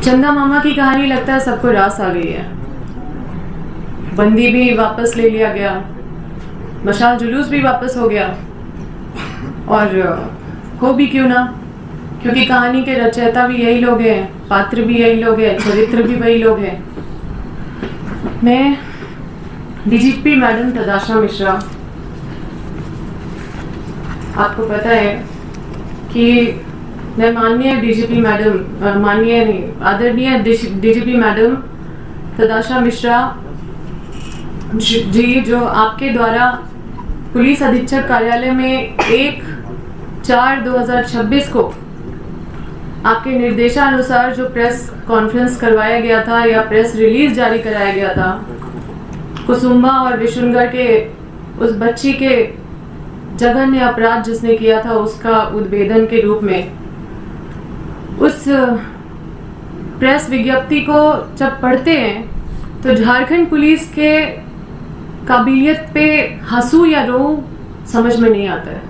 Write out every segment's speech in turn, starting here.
चंदा मामा की कहानी लगता है सबको रास आ गई है। बंदी भी वापस ले लिया गया, मशाल जुलूस भी वापस हो गया, और हो भी क्यों ना, क्योंकि कहानी के रचयिता भी यही लोग हैं, पात्र भी यही लोग हैं, चरित्र भी वही लोग हैं। मैं डीजीपी मैडम तदाशा मिश्रा, आपको पता है कि मैं माननीय डीजीपी मैडम, माननीय नहीं, आदरणीय डीजीपी मैडम तदाशा मिश्रा जी, जो आपके द्वारा पुलिस अधीक्षक कार्यालय में 1/4/2026 को आपके निर्देशानुसार जो प्रेस कॉन्फ्रेंस करवाया गया था या प्रेस रिलीज जारी कराया गया था, कुसुम्बा और विशुनगढ़ के उस बच्ची के जघन्य अपराध जिसने किया था उसका उद्भेदन के रूप में, उस प्रेस विज्ञप्ति को जब पढ़ते हैं तो झारखंड पुलिस के काबिलियत पे हंसू या रो समझ में नहीं आता है।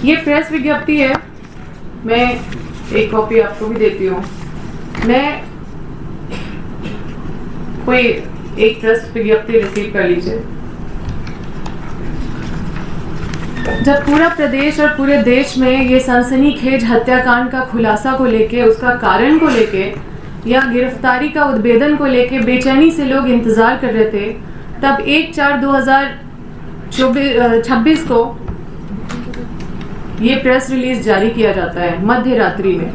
ये प्रेस विज्ञप्ति है, मैं एक कॉपी आपको भी देती हूँ। मैं कोई एक प्रेस विज्ञप्ति रिसीव कर लीजिए। जब पूरा प्रदेश और पूरे देश में ये सनसनीखेज हत्याकांड का खुलासा को लेके, उसका कारण को लेके या गिरफ्तारी का उद्भेदन को लेके बेचैनी से लोग इंतजार कर रहे थे, तब 1/4/2026 को ये प्रेस रिलीज जारी किया जाता है मध्य रात्रि में।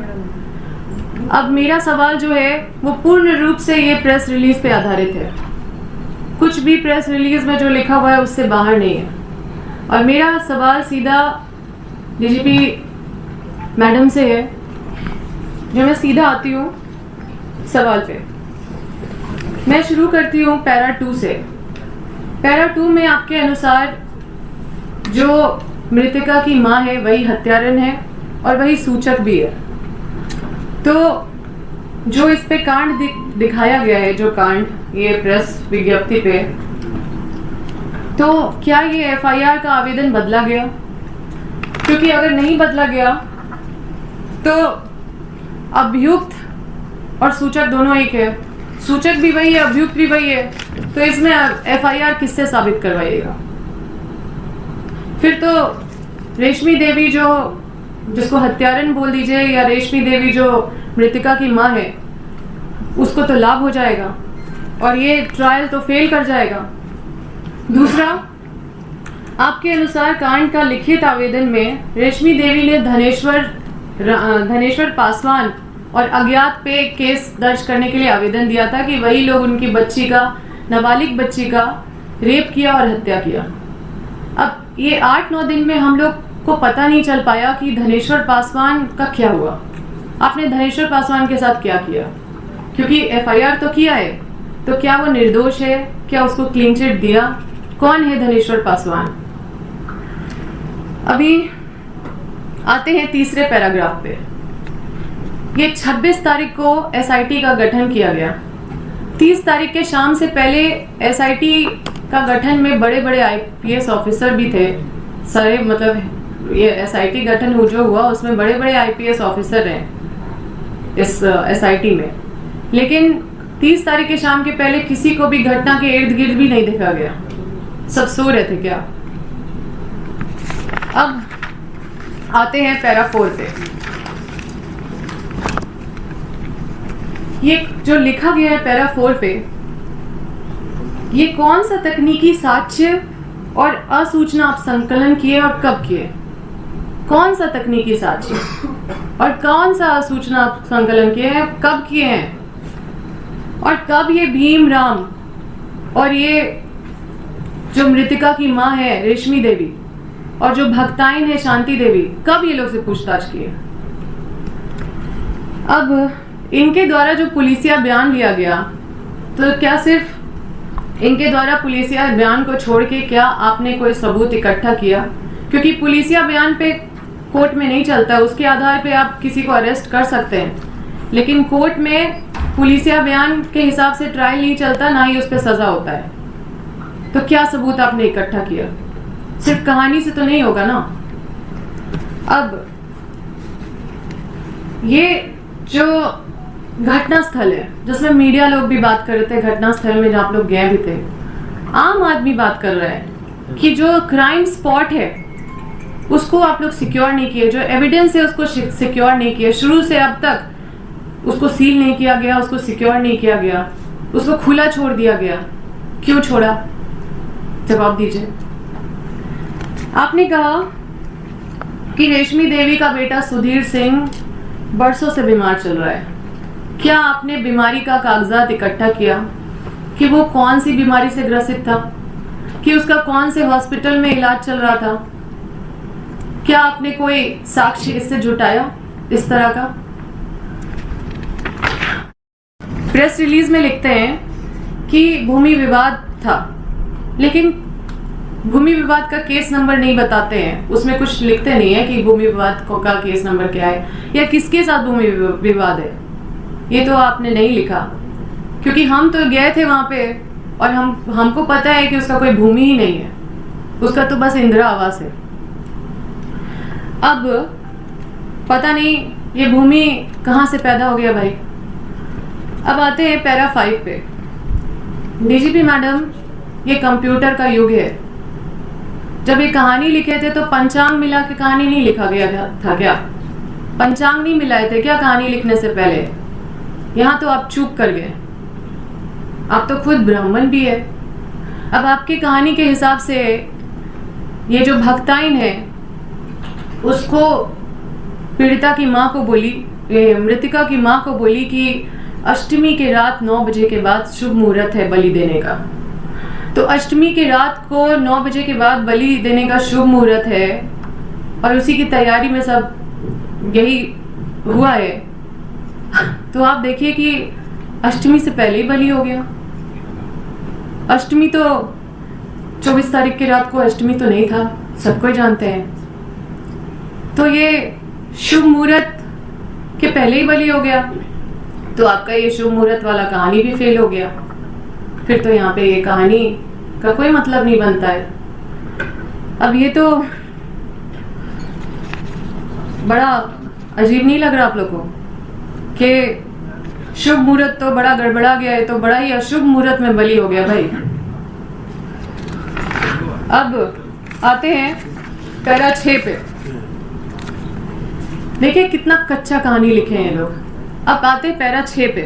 अब मेरा सवाल जो है वो पूर्ण रूप से ये प्रेस रिलीज पे आधारित है, कुछ भी प्रेस रिलीज में जो लिखा हुआ है उससे बाहर नहीं है। और मेरा सवाल सीधा डीजीपी मैडम से है, जो मैं सीधा आती हूँ सवाल पे। मैं शुरू करती हूँ पैरा 2 से। पैरा 2 में आपके अनुसार जो मृतका की माँ है वही हत्यारन है और वही सूचक भी है। तो जो इस पे कांड दिखाया गया है, जो कांड ये प्रेस विज्ञप्ति पे, तो क्या ये एफआईआर का आवेदन बदला गया? क्योंकि अगर नहीं बदला गया तो अभियुक्त और सूचक दोनों एक है, सूचक भी वही है, अभियुक्त भी वही है, तो इसमें एफआईआर किससे साबित करवाइएगा? फिर तो रेशमी देवी जो, जिसको हत्यारन बोल दीजिए, या रेशमी देवी जो मृतिका की माँ है, उसको तो लाभ हो जाएगा और ये ट्रायल तो फेल कर जाएगा। दूसरा, आपके अनुसार कांड का लिखित आवेदन में रेशमी देवी ने धनेश्वर पासवान और अज्ञात पे केस दर्ज करने के लिए आवेदन दिया था कि वही लोग उनकी बच्ची का, नाबालिग बच्ची का रेप किया और हत्या किया। अब ये 8-9 दिन में हम लोग को पता नहीं चल पाया कि धनेश्वर पासवान का क्या हुआ, आपने धनेश्वर पासवान के साथ क्या किया, क्योंकि एफआईआर तो किया है, तो क्या वो निर्दोष है? क्या उसको क्लीन चिट दिया? कौन है धनेश्वर पासवान? अभी आते हैं तीसरे पैराग्राफ पे। ये 26 तारीख को एसआईटी का गठन किया गया। 30 तारीख के शाम से पहले एसआईटी का गठन में बड़े बड़े आईपीएस ऑफिसर भी थे सारे, मतलब ये एसआईटी गठन जो हुआ उसमें बड़े बड़े आईपीएस ऑफिसर हैं इस एसआईटी में, लेकिन 30 तारीख के शाम के पहले किसी को भी घटना के इर्द गिर्द भी नहीं देखा गया, सब सो रहे थे क्या? अब आते हैं पैरा 4 पे। ये जो लिखा गया है पैरा 4 पे, ये कौन सा तकनीकी साक्ष्य और असूचना आप संकलन किए और कब किए? कौन सा तकनीकी साक्ष्य और कौन सा असूचना आप संकलन किए हैं, कब किए हैं, और कब ये भीम राम और ये जो मृतिका की माँ है रेशमी देवी और जो भक्ताइन है शांति देवी, कब ये लोग से पूछताछ किए? अब इनके द्वारा जो पुलिसिया बयान लिया गया, तो क्या सिर्फ इनके द्वारा पुलिसिया बयान को छोड़ के क्या आपने कोई सबूत इकट्ठा किया? क्योंकि पुलिसिया बयान पे कोर्ट में नहीं चलता, उसके आधार पे आप किसी को अरेस्ट कर सकते हैं, लेकिन कोर्ट में पुलिसिया बयान के हिसाब से ट्रायल नहीं चलता, ना ही उस पर सजा होता है। तो क्या सबूत आपने इकट्ठा किया? सिर्फ कहानी से तो नहीं होगा ना। अब ये जो घटना स्थल है, जिसमें मीडिया लोग भी बात कर रहे थे, घटना स्थल में जहाँ आप लोग गए भी थे, आम आदमी बात कर रहा है कि जो क्राइम स्पॉट है उसको आप लोग सिक्योर नहीं किए, जो एविडेंस है उसको सिक्योर नहीं किए, शुरू से अब तक उसको सील नहीं किया गया, उसको सिक्योर नहीं किया गया, उसको खुला छोड़ दिया गया। क्यों छोड़ा? जवाब दीजिए। आपने कहा कि रेशमी देवी का बेटा सुधीर सिंह बरसों से बीमार चल रहा है। क्या आपने बीमारी का कागजात इकट्ठा किया कि वो कौन सी बीमारी से ग्रसित था, कि उसका कौन से हॉस्पिटल में इलाज चल रहा था? क्या आपने कोई साक्ष्य इससे जुटाया इस तरह का? प्रेस रिलीज में लिखते हैं कि भूमि विवाद था, लेकिन भूमि विवाद का केस नंबर नहीं बताते हैं, उसमें कुछ लिखते नहीं है कि भूमि विवाद का केस नंबर क्या है या किसके साथ भूमि विवाद है। ये तो आपने नहीं लिखा, क्योंकि हम तो गए थे वहां पे और हमको पता है कि उसका कोई भूमि ही नहीं है, उसका तो बस इंदिरा आवास है। अब पता नहीं ये भूमि कहाँ से पैदा हो गया भाई। अब आते हैं पैरा 5 पे। डीजीपी मैडम, ये कंप्यूटर का युग है। जब ये कहानी लिखे थे तो पंचांग मिला के कहानी नहीं लिखा गया था क्या? पंचांग नहीं मिलाए थे क्या कहानी लिखने से पहले? यहाँ तो आप चूक कर गए। आप तो खुद ब्राह्मण भी है। अब आपकी कहानी के हिसाब से ये जो भक्ताइन है उसको पीड़िता की माँ को बोली, मृतिका की माँ को बोली कि अष्टमी के रात 9 बजे के बाद शुभ मुहूर्त है बलि देने का। तो अष्टमी की रात को 9 बजे के बाद बलि देने का शुभ मुहूर्त है और उसी की तैयारी में सब यही हुआ है। तो आप देखिए कि अष्टमी से पहले ही बलि हो गया। अष्टमी तो 24 तारीख की रात को अष्टमी तो नहीं था, सबको ही जानते हैं। तो ये शुभ मुहूर्त के पहले ही बलि हो गया, तो आपका ये शुभ मुहूर्त वाला कहानी भी फेल हो गया। फिर तो यहाँ पे ये कहानी का कोई मतलब नहीं बनता है। अब ये तो बड़ा अजीब नहीं लग रहा आप लोगों को कि शुभ मुहूर्त तो बड़ा गड़बड़ा गया है, तो बड़ा ही अशुभ मुहूर्त में बलि हो गया भाई। अब आते हैं पैरा 6 पे। देखिए कितना कच्चा कहानी लिखे हैं लोग। अब आते हैं पैरा 6 पे।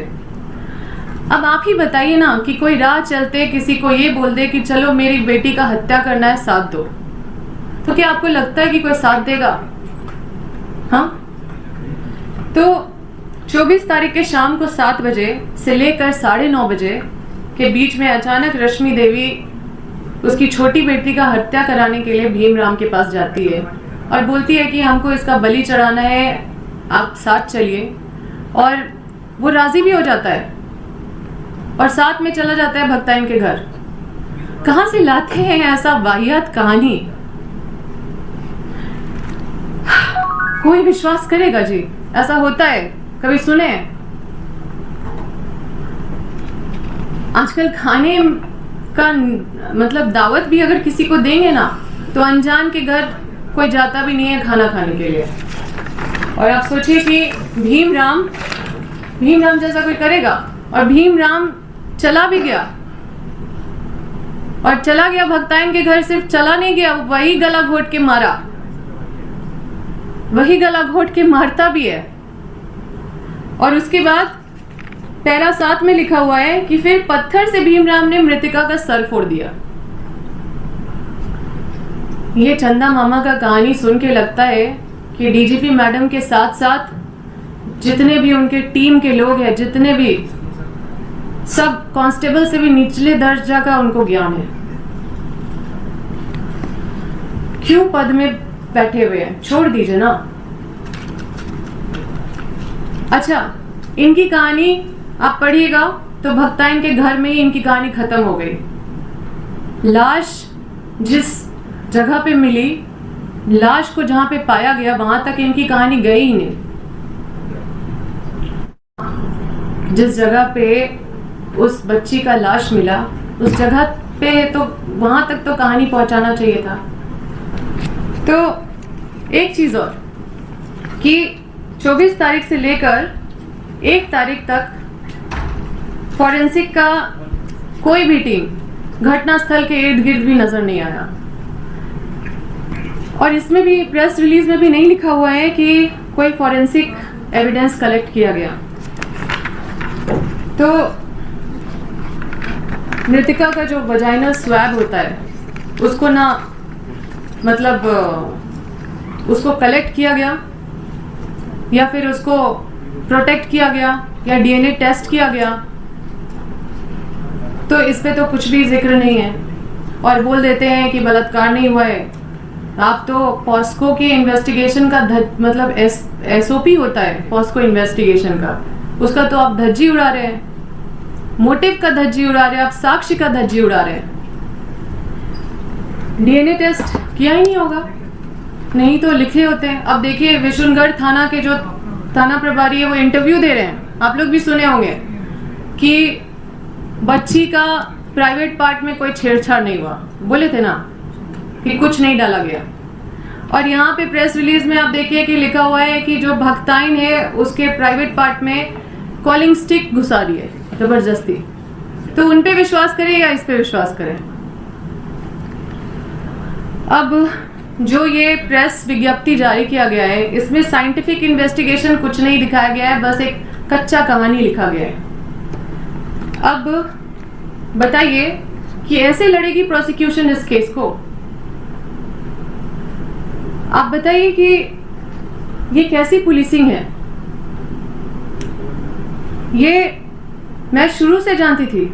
अब आप ही बताइए ना कि कोई राह चलते किसी को ये बोल दे कि चलो मेरी बेटी का हत्या करना है, साथ दो, तो क्या आपको लगता है कि कोई साथ देगा? हाँ, तो 24 तारीख के शाम को 7 बजे से लेकर 9:30 बजे के बीच में अचानक रश्मि देवी उसकी छोटी बेटी का हत्या कराने के लिए भीमराम के पास जाती है और बोलती है कि हमको इसका बलि चढ़ाना है, आप साथ चलिए। और वो राजी भी हो जाता है और साथ में चला जाता है भक्ताइन के घर। कहां से लाते हैं ऐसा वाहियात कहानी? कोई विश्वास करेगा जी? ऐसा होता है? कभी सुने? आजकल खाने का मतलब दावत भी अगर किसी को देंगे ना तो अनजान के घर कोई जाता भी नहीं है खाना खाने के लिए। और आप सोचिए कि भीमराम जैसा कोई करेगा, और भीमराम चला भी गया, और चला गया भक्ताइन के घर। सिर्फ चला नहीं गया, वही गला घोट के मारा, वही गला घोट के मारता भी है। और उसके बाद पैरा 7 में लिखा हुआ है कि फिर पत्थर से भीमराम ने मृतिका का सर फोड़ दिया। ये चंदा मामा का कहानी सुन के लगता है कि डीजीपी मैडम के साथ साथ जितने भी उनके टीम के लोग हैं, जितने भी सब कांस्टेबल से भी निचले दर्जा का उनको ज्ञान है। क्यों पद में बैठे हुए हैं? छोड़ दीजिए ना। अच्छा, इनकी कहानी आप पढ़िएगा तो भक्ताइन के घर में ही इनकी कहानी खत्म हो गई। लाश जिस जगह पे मिली, लाश को जहां पे पाया गया, वहां तक इनकी कहानी गई ही नहीं। जिस जगह पे उस बच्ची का लाश मिला, उस जगह पे तो वहां तक तो कहानी पहुंचाना चाहिए था। तो एक चीज और कि 24 तारीख से लेकर 1 तारीख तक फॉरेंसिक का कोई भी टीम घटनास्थल के इर्द गिर्द भी नजर नहीं आया। और इसमें भी प्रेस रिलीज में भी नहीं लिखा हुआ है कि कोई फॉरेंसिक एविडेंस कलेक्ट किया गया। तो मृतिका का जो वजाइनल स्वैब होता है उसको ना मतलब उसको कलेक्ट किया गया या फिर उसको प्रोटेक्ट किया गया या डीएनए टेस्ट किया गया, तो इस पे तो कुछ भी जिक्र नहीं है। और बोल देते हैं कि बलात्कार नहीं हुआ है। आप तो पॉस्को के इन्वेस्टिगेशन का मतलब एसओपी होता है पॉस्को इन्वेस्टिगेशन का, उसका तो आप धज्जी उड़ा रहे हैं, मोटिव का धज्जी उड़ा रहे हैं, आप साक्ष्य का धज्जी उड़ा रहे हैं। डीएनए टेस्ट किया ही नहीं होगा, नहीं तो लिखे होते हैं। अब देखिए विशुनगढ़ थाना के जो थाना प्रभारी है वो इंटरव्यू दे रहे हैं, आप लोग भी सुने होंगे कि बच्ची का प्राइवेट पार्ट में कोई छेड़छाड़ नहीं हुआ, बोले थे ना कि कुछ नहीं डाला गया। और यहाँ पे प्रेस रिलीज में आप देखिए कि लिखा हुआ है कि जो भक्ताइन है उसके प्राइवेट पार्ट में कॉलिंग स्टिक घुसा रही है जबरदस्ती। तो उन पे विश्वास करें या इस पे विश्वास करें? अब जो ये प्रेस विज्ञप्ति जारी किया गया है इसमें साइंटिफिक इन्वेस्टिगेशन कुछ नहीं दिखाया गया है, बस एक कच्चा कहानी लिखा गया है। अब बताइए कि ऐसे लड़ेगी प्रोसिक्यूशन इस केस को? आप बताइए कि ये कैसी पुलिसिंग है? ये मैं शुरू से जानती थी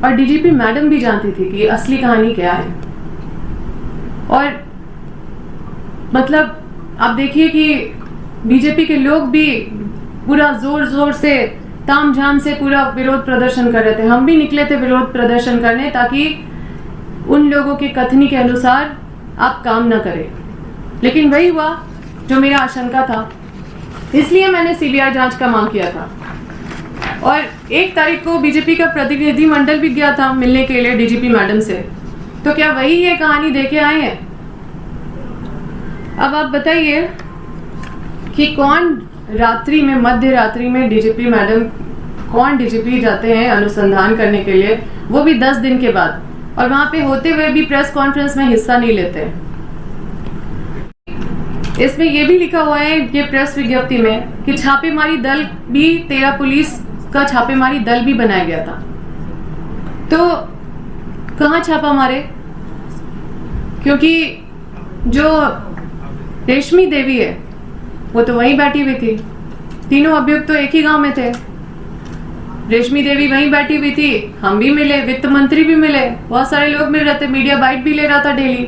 और डीजीपी मैडम भी जानती थी कि असली कहानी क्या है। और मतलब आप देखिए कि बीजेपी के लोग भी पूरा जोर जोर से तामझाम से पूरा विरोध प्रदर्शन कर रहे थे। हम भी निकले थे विरोध प्रदर्शन करने ताकि उन लोगों के कथनी के अनुसार आप काम ना करें, लेकिन वही हुआ जो मेरा आशंका था। इसलिए मैंने सीबीआई जांच का मांग किया था। और 1 तारीख को बीजेपी का प्रतिनिधि मंडल भी गया था मिलने के लिए डीजीपी मैडम से। तो क्या वही ये कहानी देके आए हैं? अब आप बताइए कि कौन रात्रि में मध्य रात्रि में डीजीपी मैडम, कौन डीजीपी जाते हैं अनुसंधान करने के लिए, वो भी 10 दिन के बाद, और वहां पे होते हुए भी प्रेस कॉन्फ्रेंस में हिस्सा नहीं लेते। इसमें यह भी लिखा हुआ है ये प्रेस विज्ञप्ति में कि छापेमारी दल भी 13 पुलिस का छापेमारी दल भी बनाया गया था। तो कहाँ छापा मारे? क्योंकि जो रेशमी देवी है वो तो वहीं बैठी हुई थी, तीनों अभियुक्त तो एक ही गांव में थे। रेशमी देवी वहीं बैठी हुई थी, हम भी मिले, वित्त मंत्री भी मिले, बहुत सारे लोग मिल रहे थे, मीडिया बाइट भी ले रहा था डेली।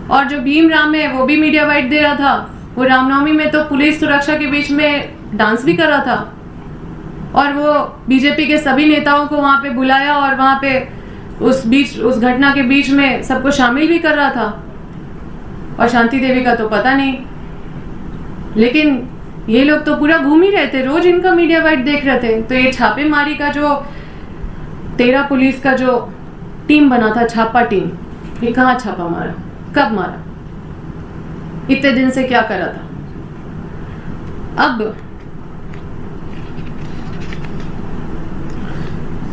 और जो भीम राम है वो भी मीडिया बाइट दे रहा था। वो रामनवमी में तो पुलिस सुरक्षा के बीच में डांस भी कर रहा था और वो बीजेपी के सभी नेताओं को वहां पे बुलाया और वहां पे उस घटना के बीच में सबको शामिल भी कर रहा था। और शांति देवी का तो पता नहीं, लेकिन ये लोग तो पूरा घूम ही रहे थे, रोज इनका मीडिया बाइट देख रहे थे। तो ये छापेमारी का जो 13 पुलिस का जो टीम बना था, छापा टीम, ये कहाँ छापा मारा, कब मारा, इतने दिन से क्या करा था? अब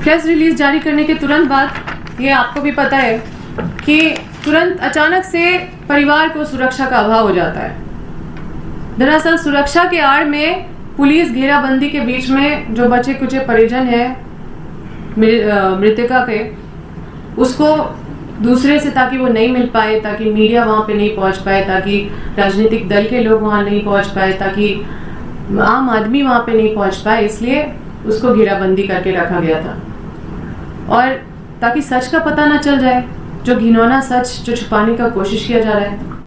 प्रेस रिलीज जारी करने के तुरंत बाद ये आपको भी पता है कि तुरंत अचानक से परिवार को सुरक्षा का अभाव हो जाता है। दरअसल सुरक्षा के आड़ में पुलिस घेराबंदी के बीच में जो बचे कुचे परिजन है मृतिका के, उसको दूसरे से, ताकि वो नहीं मिल पाए, ताकि मीडिया वहां पे नहीं पहुंच पाए, ताकि राजनीतिक दल के लोग वहां नहीं पहुंच पाए, ताकि आम आदमी वहां पे नहीं पहुंच पाए, इसलिए उसको घेराबंदी करके रखा गया था। और ताकि सच का पता ना चल जाए, जो घिनौना सच जो छुपाने का कोशिश किया जा रहा है।